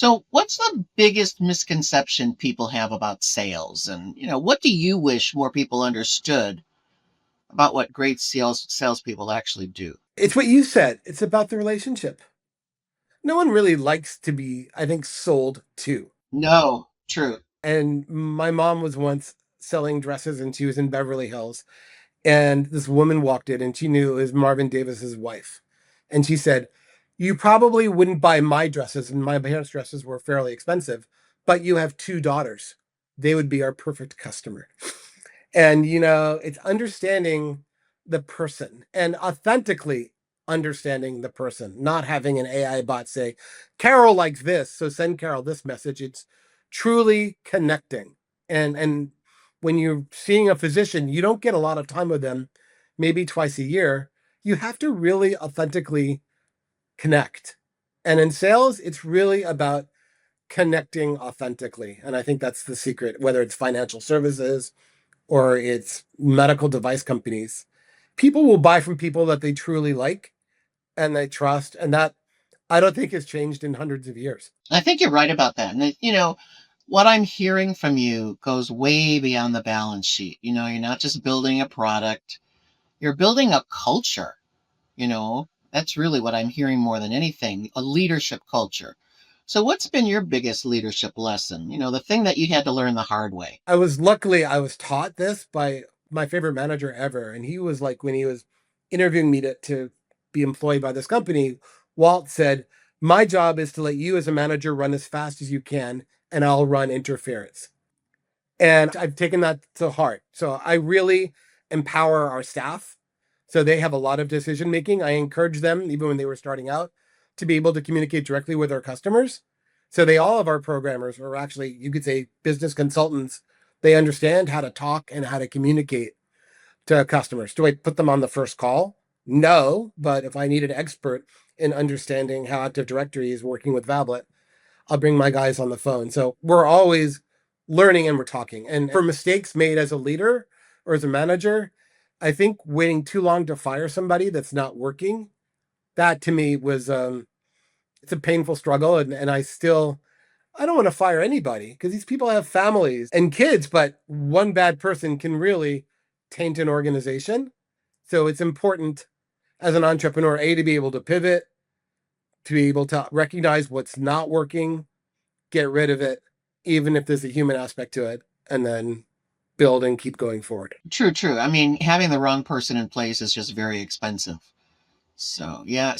So, what's the biggest misconception people have about sales? And, what do you wish more people understood about what great salespeople actually do? It's what you said. It's about the relationship. No one really likes to be, I think, sold to. No, true. And my mom was once selling dresses and she was in Beverly Hills. And this woman walked in and she knew it was Marvin Davis's wife. And she said, "You probably wouldn't buy my dresses, and my parents' dresses were fairly expensive, but you have two daughters. They would be our perfect customer." And, it's understanding the person and authentically understanding the person, not having an AI bot say, "Carol likes this, so send Carol this message." It's truly connecting. And when you're seeing a physician, you don't get a lot of time with them, maybe twice a year. You have to really authentically connect. And in sales, it's really about connecting authentically. And I think that's the secret, whether it's financial services or it's medical device companies. People will buy from people that they truly like and they trust. And that I don't think has changed in hundreds of years. I think you're right about that. And, what I'm hearing from you goes way beyond the balance sheet. You're not just building a product, you're building a culture. That's really what I'm hearing more than anything, a leadership culture. So, what's been your biggest leadership lesson? The thing that you had to learn the hard way. I was taught this by my favorite manager ever. And he was like, when he was interviewing me to be employed by this company, Walt said, "My job is to let you as a manager run as fast as you can, and I'll run interference." And I've taken that to heart. So I really empower our staff. So they have a lot of decision making. I encourage them, even when they were starting out, to be able to communicate directly with our customers. So all of our programmers are actually, you could say, business consultants. They understand how to talk and how to communicate to customers. Do I put them on the first call? No, but if I need an expert in understanding how Active Directory is working with Vablet, I'll bring my guys on the phone. So we're always learning and we're talking. And for mistakes made as a leader or as a manager, I think waiting too long to fire somebody that's not working, that to me was it's a painful struggle. And I don't want to fire anybody because these people have families and kids, but one bad person can really taint an organization. So it's important as an entrepreneur, A, to be able to pivot, to be able to recognize what's not working, get rid of it, even if there's a human aspect to it, and then build and keep going forward. True, true. I mean, having the wrong person in place is just very expensive. So, yeah.